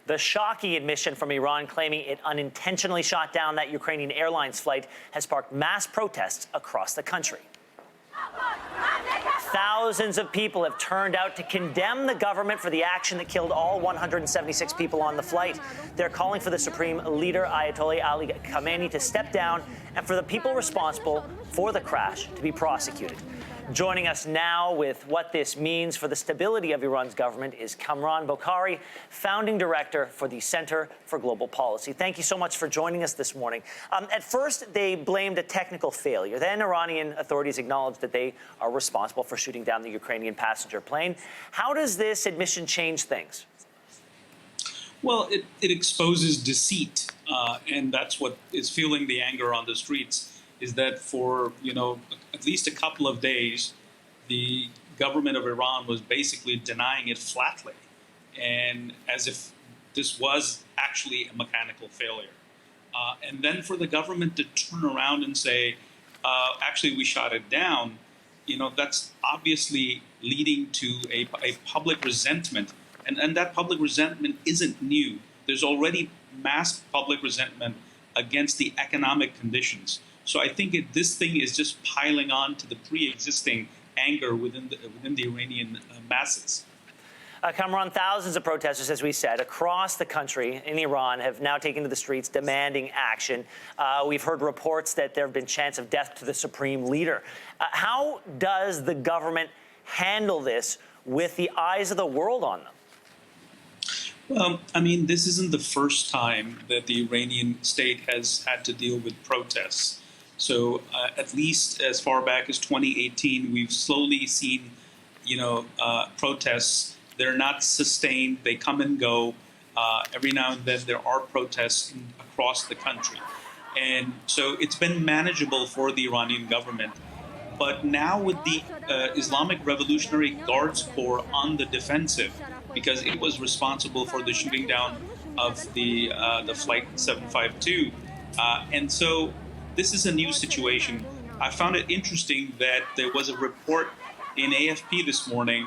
The shocking admission from Iran claiming it unintentionally shot down that Ukrainian Airlines flight has sparked mass protests across the country. Thousands of people have turned out to condemn the government for the action that killed all 176 people on the flight. They're calling for the supreme leader, Ayatollah Ali Khamenei, to step down and for the people responsible for the crash to be prosecuted. Joining us now with what this means for the stability of Iran's government is Kamran Bokhari, founding director for the Center for Global Policy. Thank you so much for joining us this morning. At first, they blamed a technical failure. Then Iranian authorities acknowledged that they are responsible for shooting down the Ukrainian passenger plane. How does this admission change things? Well, it exposes deceit, and that's what is fueling the anger on the streets. Is that for, at least a couple of days, the government of Iran was basically denying it flatly, and as if this was actually a mechanical failure. And then for the government to turn around and say, actually, we shot it down, that's obviously leading to a public resentment. And that public resentment isn't new. There's already mass public resentment against the economic conditions. So I think this thing is just piling on to the pre-existing anger within the Iranian masses. Kamran, thousands of protesters, as we said, across the country in Iran have now taken to the streets demanding action. We've heard reports that there have been chants of death to the supreme leader. How does the government handle this with the eyes of the world on them? Well, I mean, this isn't the first time that the Iranian state has had to deal with protests. So at least as far back as 2018, we've slowly seen, protests. They're not sustained. They come and go. Every now and then there are protests across the country. And so it's been manageable for the Iranian government. But now with the Islamic Revolutionary Guards Corps on the defensive, because it was responsible for the shooting down of the Flight 752. And so this is a new situation. I found it interesting that there was a report in AFP this morning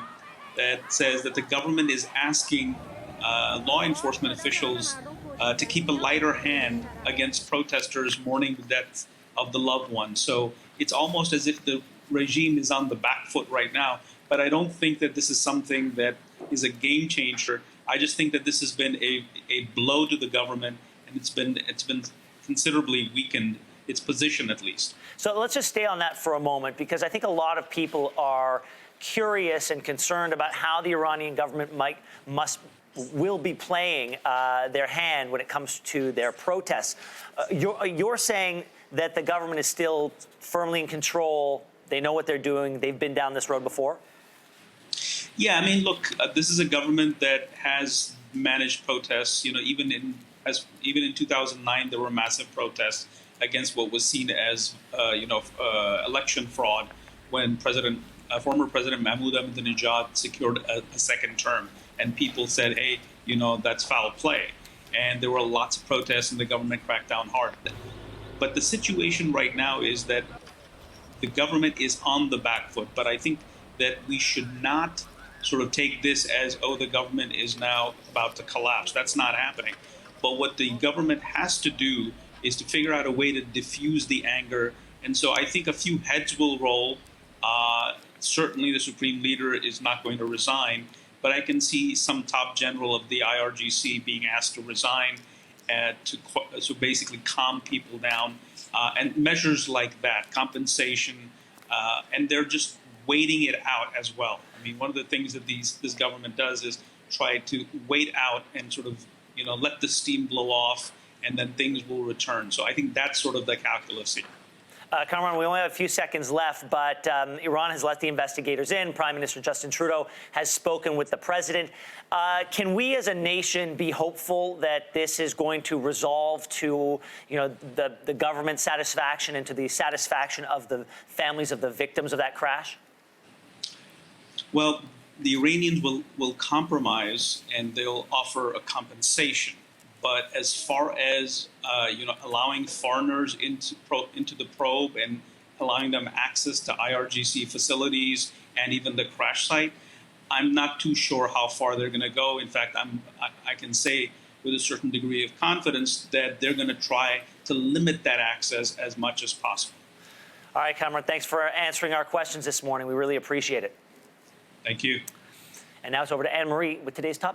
that says that the government is asking law enforcement officials to keep a lighter hand against protesters mourning the death of the loved one. So it's almost as if the regime is on the back foot right now. But I don't think that this is something that is a game changer. I just think that this has been a blow to the government, and it's been considerably weakened, its position at least. So let's just stay on that for a moment, because I think a lot of people are curious and concerned about how the Iranian government will be playing their hand when it comes to their protests. You're saying that the government is still firmly in control. They know what they're doing. They've been down this road before. Yeah, I mean, look, this is a government that has managed protests. Even in 2009, there were massive protests against what was seen as, election fraud when former President Mahmoud Ahmadinejad secured a second term, and people said, hey, that's foul play. And there were lots of protests, and the government cracked down hard. But the situation right now is that the government is on the back foot. But I think that we should not sort of take this as, oh, the government is now about to collapse. That's not happening. But what the government has to do is to figure out a way to diffuse the anger. And so I think a few heads will roll. Certainly the supreme leader is not going to resign, but I can see some top general of the IRGC being asked to resign to basically calm people down, and measures like that, compensation, and they're just waiting it out as well. I mean, one of the things that this government does is try to wait out and sort of, let the steam blow off, and then things will return. So I think that's sort of the calculus here. Kamran, we only have a few seconds left, but Iran has let the investigators in. Prime Minister Justin Trudeau has spoken with the president. Can we as a nation be hopeful that this is going to resolve to, the government's satisfaction and to the satisfaction of the families of the victims of that crash? Well, the Iranians will compromise, and they'll offer a compensation. But as far as allowing foreigners into the probe and allowing them access to IRGC facilities and even the crash site, I'm not too sure how far they're going to go. In fact, I can say with a certain degree of confidence that they're going to try to limit that access as much as possible. All right, Kamran, thanks for answering our questions this morning. We really appreciate it. Thank you. And now it's over to Anne-Marie with today's top.